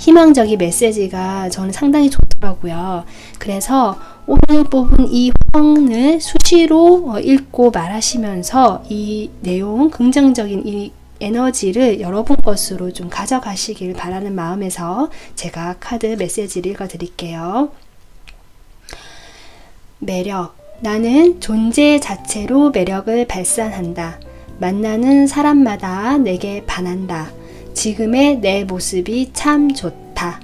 희망적인 메시지가 저는 상당히 좋더라고요. 그래서 오늘 뽑은 이 확언을 수시로 읽고 말하시면서 이 내용, 긍정적인 이 에너지를 여러분 것으로 좀 가져가시길 바라는 마음에서 제가 카드 메시지를 읽어드릴게요. 매력. 나는 존재 자체로 매력을 발산한다. 만나는 사람마다 내게 반한다. 지금의 내 모습이 참 좋다.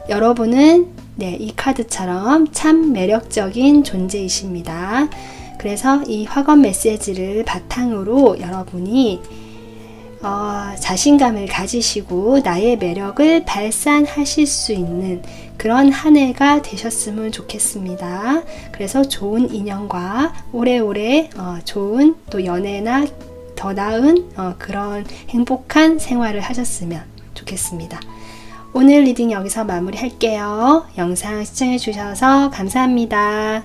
여러분은 이 카드처럼 참 매력적인 존재이십니다. 그래서 이 확언 메시지를 바탕으로 여러분이 자신감을 가지시고 나의 매력을 발산하실 수 있는 그런 한 해가 되셨으면 좋겠습니다. 그래서 좋은 인연과 오래오래 좋은 또 연애나 더 나은 그런 행복한 생활을 하셨으면 좋겠습니다. 오늘 리딩 여기서 마무리할게요. 영상 시청해 주셔서 감사합니다.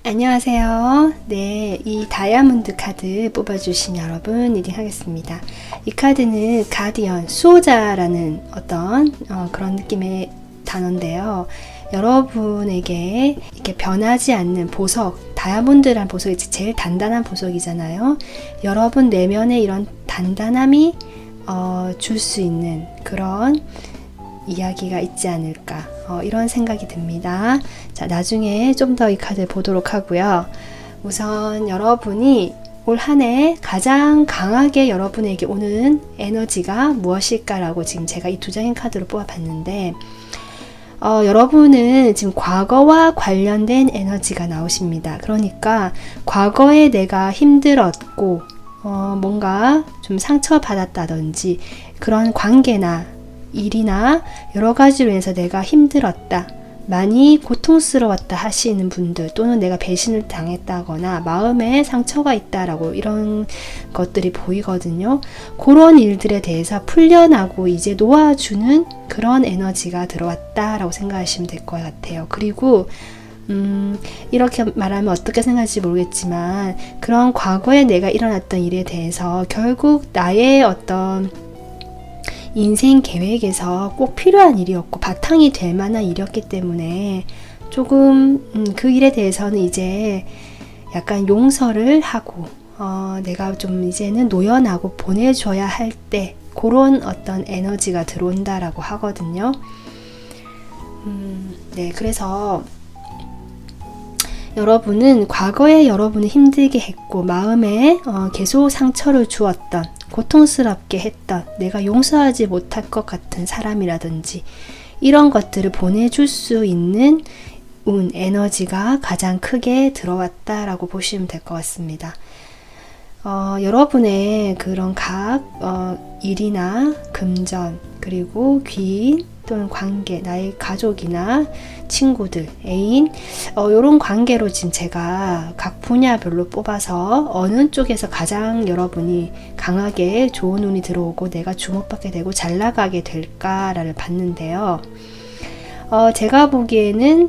안녕하세요. 이 다이아몬드 카드 뽑아주신 여러분 리딩 하겠습니다. 이 카드는 가디언, 수호자라는 어떤 그런 느낌의 단어인데요. 여러분에게 이렇게 변하지 않는 보석, 다이아몬드란 보석이 제일 단단한 보석이잖아요. 여러분 내면에 이런 단단함이 줄 수 있는 그런 이야기가 있지 않을까 이런 생각이 듭니다. 자, 나중에 좀 더 이 카드 보도록 하고요. 우선 여러분이 올 한 해 가장 강하게 여러분에게 오는 에너지가 무엇일까라고 지금 제가 이 두 장의 카드로 뽑아봤는데 여러분은 지금 과거와 관련된 에너지가 나오십니다. 그러니까 과거에 내가 힘들었고 뭔가 좀 상처받았다든지 그런 관계나 일이나 여러 가지로 인해서 내가 힘들었다, 많이 고통스러웠다 하시는 분들, 또는 내가 배신을 당했다거나 마음에 상처가 있다라고 이런 것들이 보이거든요. 그런 일들에 대해서 풀려나고 이제 놓아주는 그런 에너지가 들어왔다라고 생각하시면 될 것 같아요. 그리고 이렇게 말하면 어떻게 생각할지 모르겠지만 그런 과거에 내가 일어났던 일에 대해서 결국 나의 어떤 인생 계획에서 꼭 필요한 일이었고 바탕이 될 만한 일이었기 때문에 조금 그 일에 대해서는 이제 약간 용서를 하고 내가 좀 이제는 노연하고 보내줘야 할 때 그런 어떤 에너지가 들어온다라고 하거든요. 그래서 여러분은 과거에 여러분을 힘들게 했고 마음에 계속 상처를 주었던, 고통스럽게 했던, 내가 용서하지 못할 것 같은 사람이라든지 이런 것들을 보내줄 수 있는 운, 에너지가 가장 크게 들어왔다라고 보시면 될 것 같습니다. 여러분의 그런 일이나 금전, 그리고 귀인 또는 관계, 나의 가족이나 친구들, 애인, 이런 관계로 지금 제가 각 분야별로 뽑아서 어느 쪽에서 가장 여러분이 강하게 좋은 운이 들어오고 내가 주목받게 되고 잘 나가게 될까를 봤는데요. 제가 보기에는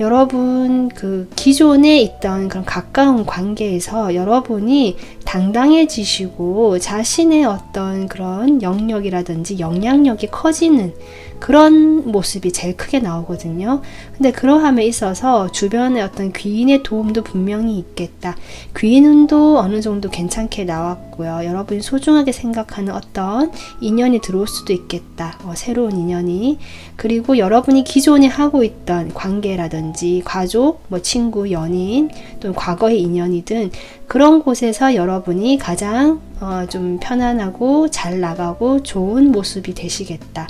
여러분 그 기존에 있던 그런 가까운 관계에서 여러분이 당당해지시고 자신의 어떤 그런 영역이라든지 영향력이 커지는 그런 모습이 제일 크게 나오거든요. 근데 그러함에 있어서 주변에 어떤 귀인의 도움도 분명히 있겠다. 귀인운도 어느 정도 괜찮게 나왔고요. 여러분이 소중하게 생각하는 어떤 인연이 들어올 수도 있겠다. 새로운 인연이. 그리고 여러분이 기존에 하고 있던 관계라든지 가족, 친구, 연인 또는 과거의 인연이든 그런 곳에서 여러분이 가장 좀 편안하고 잘 나가고 좋은 모습이 되시겠다.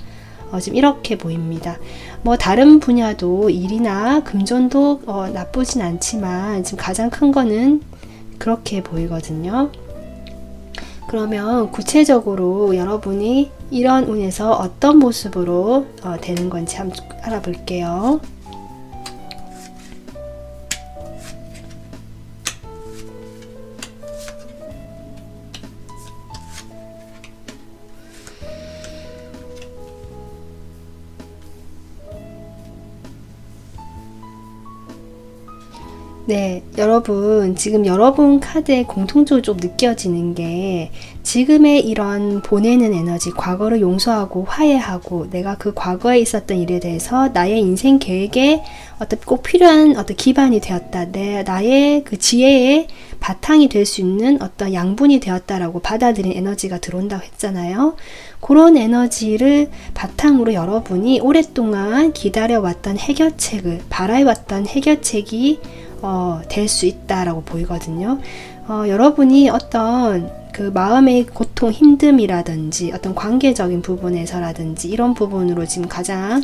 지금 이렇게 보입니다. 다른 분야도 일이나 금전도 나쁘진 않지만 지금 가장 큰 거는 그렇게 보이거든요. 그러면 구체적으로 여러분이 이런 운에서 어떤 모습으로 되는 건지 한번 알아볼게요. 네, 여러분, 지금 여러분 카드에 공통적으로 좀 느껴지는 게 지금의 이런 보내는 에너지, 과거를 용서하고 화해하고 내가 그 과거에 있었던 일에 대해서 나의 인생 계획에 어떤 꼭 필요한 어떤 기반이 되었다. 나의 그 지혜의 바탕이 될 수 있는 어떤 양분이 되었다라고 받아들인 에너지가 들어온다고 했잖아요. 그런 에너지를 바탕으로 여러분이 오랫동안 기다려왔던 해결책을, 바라해왔던 해결책이 될 수 있다라고 보이거든요. 여러분이 어떤 그 마음의 고통, 힘듦이라든지 어떤 관계적인 부분에서라든지 이런 부분으로 지금 가장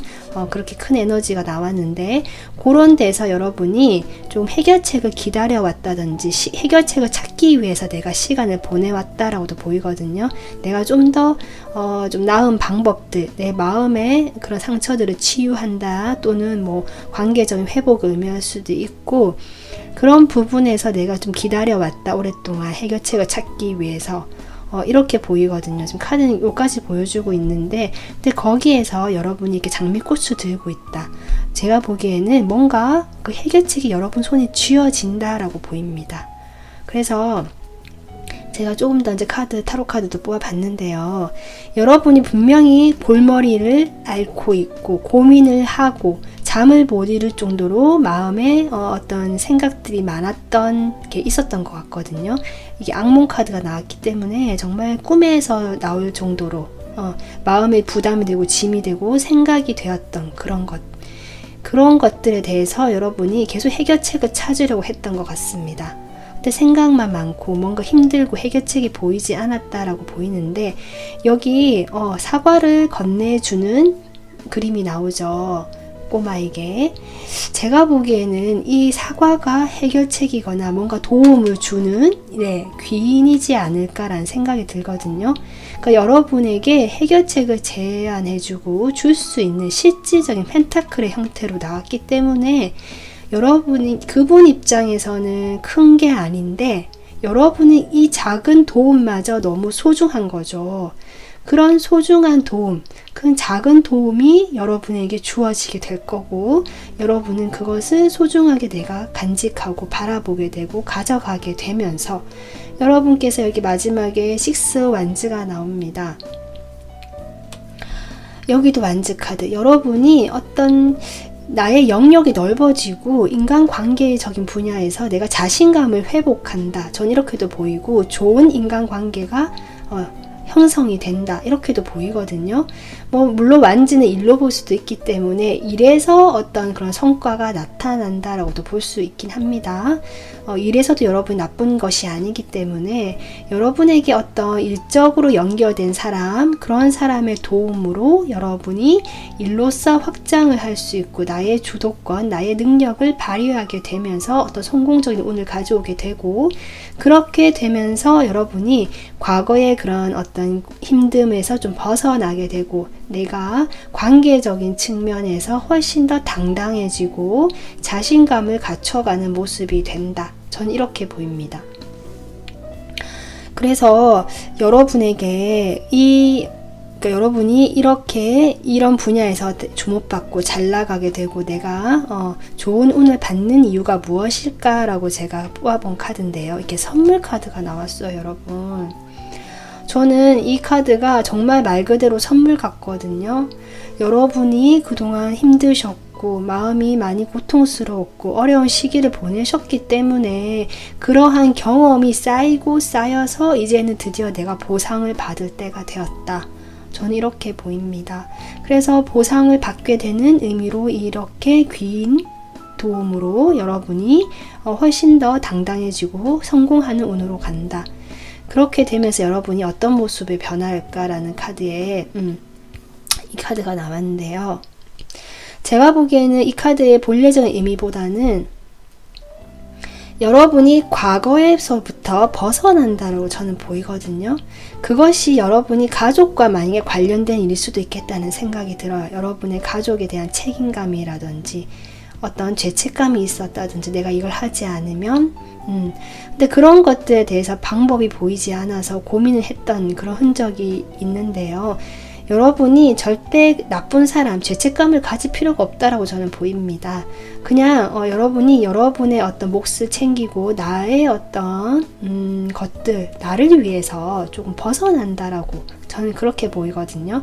그렇게 큰 에너지가 나왔는데 그런 데서 여러분이 좀 해결책을 기다려왔다든지 해결책을 찾기 위해서 내가 시간을 보내왔다라고도 보이거든요. 내가 좀 더 좀 나은 방법들, 내 마음의 그런 상처들을 치유한다 또는 관계적인 회복을 의미할 수도 있고 그런 부분에서 내가 좀 기다려왔다 오랫동안 해결책을 찾기 위해서 이렇게 보이거든요. 지금 카드는 여기까지 보여주고 있는데 근데 거기에서 여러분이 이렇게 장미꽃을 들고 있다. 제가 보기에는 뭔가 그 해결책이 여러분 손에 쥐어진다라고 보입니다. 그래서 제가 조금 더 이제 타로 카드도 뽑아봤는데요. 여러분이 분명히 골머리를 앓고 있고 고민을 하고 잠을 못 이룰 정도로 마음에 어떤 생각들이 많았던 게 있었던 것 같거든요. 이게 악몽 카드가 나왔기 때문에 정말 꿈에서 나올 정도로 마음에 부담이 되고 짐이 되고 생각이 되었던 그런 것들에 대해서 여러분이 계속 해결책을 찾으려고 했던 것 같습니다. 근데 생각만 많고 뭔가 힘들고 해결책이 보이지 않았다라고 보이는데 여기 사과를 건네주는 그림이 나오죠. 꼬마에게. 제가 보기에는 이 사과가 해결책이거나 뭔가 도움을 주는 귀인이지 않을까라는 생각이 들거든요. 그러니까 여러분에게 해결책을 제안해주고 줄 수 있는 실질적인 펜타클의 형태로 나왔기 때문에 여러분이 그분 입장에서는 큰 게 아닌데 여러분은 이 작은 도움마저 너무 소중한 거죠. 그런 소중한 도움, 그 작은 도움이 여러분에게 주어지게 될 거고 여러분은 그것을 소중하게 내가 간직하고 바라보게 되고 가져가게 되면서 여러분께서 여기 마지막에 6 완즈가 나옵니다. 여기도 완즈 카드. 여러분이 어떤 나의 영역이 넓어지고 인간관계적인 분야에서 내가 자신감을 회복한다. 전 이렇게도 보이고 좋은 인간관계가 형성이 된다. 이렇게도 보이거든요. 뭐 물론 완지는 일로 볼 수도 있기 때문에 일에서 어떤 그런 성과가 나타난다라고도 볼 수 있긴 합니다. 일에서도 여러분이 나쁜 것이 아니기 때문에 여러분에게 어떤 일적으로 연결된 사람, 그런 사람의 도움으로 여러분이 일로서 확장을 할 수 있고 나의 주도권, 나의 능력을 발휘하게 되면서 어떤 성공적인 운을 가져오게 되고, 그렇게 되면서 여러분이 과거의 그런 어떤 힘듦에서 좀 벗어나게 되고 내가 관계적인 측면에서 훨씬 더 당당해지고 자신감을 갖춰가는 모습이 된다. 전 이렇게 보입니다. 그래서 여러분에게 그러니까 여러분이 이렇게 이런 분야에서 주목받고 잘 나가게 되고 내가 좋은 운을 받는 이유가 무엇일까라고 제가 뽑아본 카드인데요. 이렇게 선물 카드가 나왔어요, 여러분. 저는 이 카드가 정말 말 그대로 선물 같거든요. 여러분이 그동안 힘드셨고 마음이 많이 고통스러웠고 어려운 시기를 보내셨기 때문에 그러한 경험이 쌓이고 쌓여서 이제는 드디어 내가 보상을 받을 때가 되었다. 저는 이렇게 보입니다. 그래서 보상을 받게 되는 의미로 이렇게 귀인 도움으로 여러분이 훨씬 더 당당해지고 성공하는 운으로 간다. 그렇게 되면서 여러분이 어떤 모습을 변할까라는 카드에 이 카드가 나왔는데요. 제가 보기에는 이 카드의 본래적인 의미보다는 여러분이 과거에서부터 벗어난다고 저는 보이거든요. 그것이 여러분이 가족과 만약에 관련된 일일 수도 있겠다는 생각이 들어요. 여러분의 가족에 대한 책임감이라든지 어떤 죄책감이 있었다든지 내가 이걸 하지 않으면 근데 그런 것들에 대해서 방법이 보이지 않아서 고민을 했던 그런 흔적이 있는데요. 여러분이 절대 나쁜 사람, 죄책감을 가질 필요가 없다라고 저는 보입니다. 그냥 여러분이 여러분의 어떤 몫을 챙기고 나의 어떤 것들, 나를 위해서 조금 벗어난다라고 저는 그렇게 보이거든요.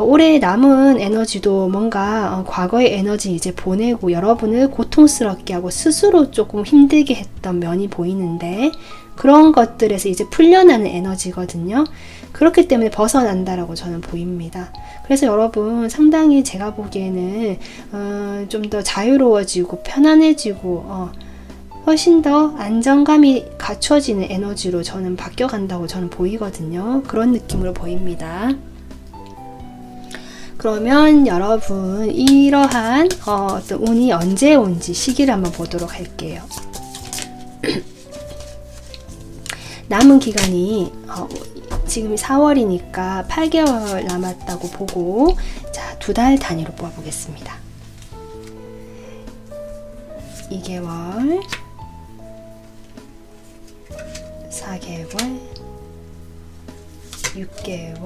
올해 남은 에너지도 뭔가 과거의 에너지 이제 보내고 여러분을 고통스럽게 하고 스스로 조금 힘들게 했던 면이 보이는데 그런 것들에서 이제 풀려나는 에너지거든요. 그렇기 때문에 벗어난다라고 저는 보입니다. 그래서 여러분 상당히 제가 보기에는 좀 더 자유로워지고 편안해지고 훨씬 더 안정감이 갖춰지는 에너지로 저는 바뀌어간다고 저는 보이거든요. 그런 느낌으로 보입니다. 그러면 여러분 이러한 어떤 운이 언제 온지 시기를 한번 보도록 할게요. 남은 기간이 지금 4월이니까 8개월 남았다고 보고 자, 2달 단위로 뽑아보겠습니다. 2개월 4개월 6개월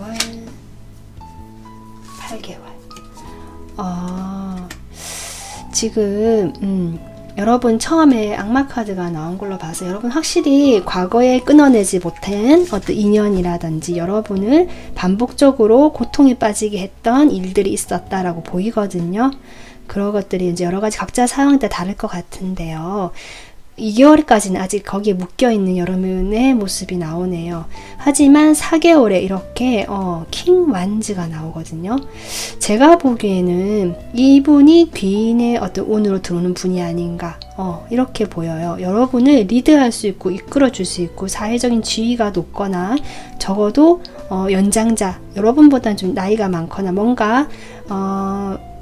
8개월 지금 여러분 처음에 악마 카드가 나온 걸로 봐서 여러분 확실히 과거에 끊어내지 못한 어떤 인연이라든지 여러분을 반복적으로 고통에 빠지게 했던 일들이 있었다라고 보이거든요. 그런 것들이 이제 여러 가지 각자 상황에 따라 다를 것 같은데요. 2개월까지는 아직 거기에 묶여있는 여러분의 모습이 나오네요. 하지만 4개월에 이렇게 킹 완즈가 나오거든요. 제가 보기에는 이분이 귀인의 어떤 운으로 들어오는 분이 아닌가 이렇게 보여요. 여러분을 리드할 수 있고 이끌어줄 수 있고 사회적인 지위가 높거나 적어도 연장자 여러분보다는 좀 나이가 많거나 뭔가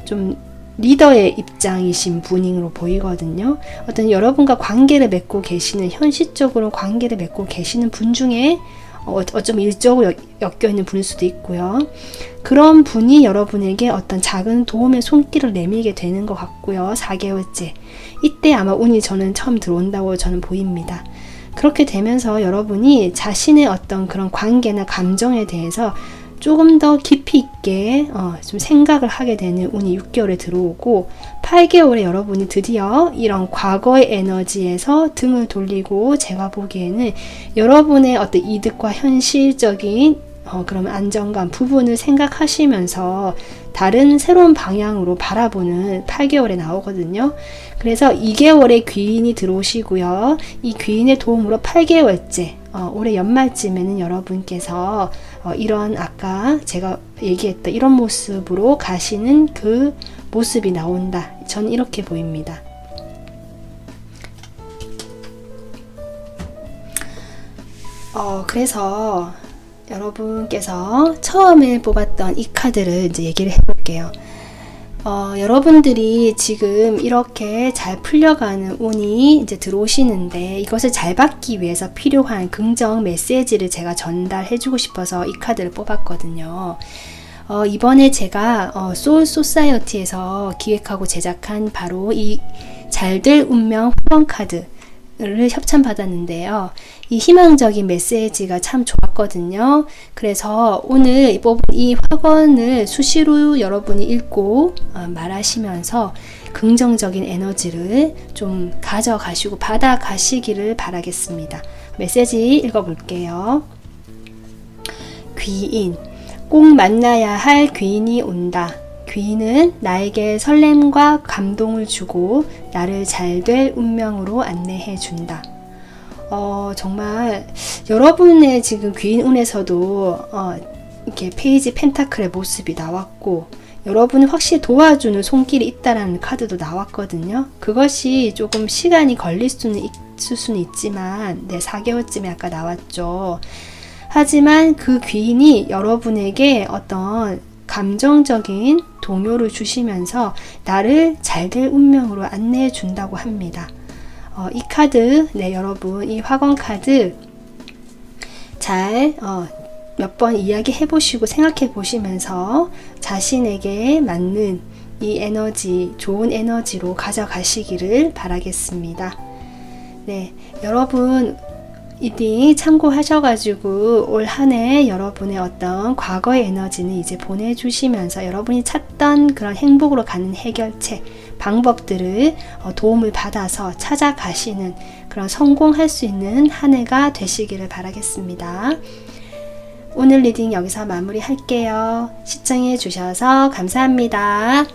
좀 리더의 입장이신 분으로 보이거든요. 어떤 여러분과 관계를 맺고 계시는 현실적으로 관계를 맺고 계시는 분 중에 어쩌면 일적으로 엮여있는 분일 수도 있고요. 그런 분이 여러분에게 어떤 작은 도움의 손길을 내밀게 되는 것 같고요. 4개월째 이때 아마 운이 저는 처음 들어온다고 저는 보입니다. 그렇게 되면서 여러분이 자신의 어떤 그런 관계나 감정에 대해서 조금 더 깊이 있게 좀 생각을 하게 되는 운이 6개월에 들어오고 8개월에 여러분이 드디어 이런 과거의 에너지에서 등을 돌리고 제가 보기에는 여러분의 어떤 이득과 현실적인 그런 안정감 부분을 생각하시면서 다른 새로운 방향으로 바라보는 8개월에 나오거든요. 그래서 2개월에 귀인이 들어오시고요. 이 귀인의 도움으로 8개월째 올해 연말쯤에는 여러분께서 이런 아까 제가 얘기했던 이런 모습으로 가시는 그 모습이 나온다. 전 이렇게 보입니다. 그래서 여러분께서 처음에 뽑았던 이 카드를 이제 얘기를 해볼게요. 여러분들이 지금 이렇게 잘 풀려가는 운이 이제 들어오시는데 이것을 잘 받기 위해서 필요한 긍정 메시지를 제가 전달해주고 싶어서 이 카드를 뽑았거든요. 이번에 제가 소울 소사이어티에서 기획하고 제작한 바로 이 잘될 운명 후원 카드 를 협찬받았는데요. 이 희망적인 메시지가 참 좋았거든요. 그래서 오늘 뽑은 이 화건을 수시로 여러분이 읽고 말하시면서 긍정적인 에너지를 좀 가져가시고 받아가시기를 바라겠습니다. 메시지 읽어볼게요. 귀인, 꼭 만나야 할 귀인이 온다. 귀인은 나에게 설렘과 감동을 주고 나를 잘될 운명으로 안내해 준다. 정말 여러분의 지금 귀인 운에서도 이렇게 페이지 펜타클의 모습이 나왔고 여러분을 확실히 도와주는 손길이 있다라는 카드도 나왔거든요. 그것이 조금 시간이 걸릴 수는 있을 수는 있지만 4개월쯤에 아까 나왔죠. 하지만 그 귀인이 여러분에게 어떤 감정적인 동요를 주시면서 나를 잘될 운명으로 안내해 준다고 합니다. 이 카드, 여러분 이 화건 카드 잘 몇 번 이야기해 보시고 생각해 보시면서 자신에게 맞는 이 에너지, 좋은 에너지로 가져가시기를 바라겠습니다. 여러분 이딩 참고하셔가지고 올 한 해 여러분의 어떤 과거의 에너지는 이제 보내주시면서 여러분이 찾던 그런 행복으로 가는 해결책, 방법들을 도움을 받아서 찾아가시는 그런 성공할 수 있는 한 해가 되시기를 바라겠습니다. 오늘 리딩 여기서 마무리할게요. 시청해 주셔서 감사합니다.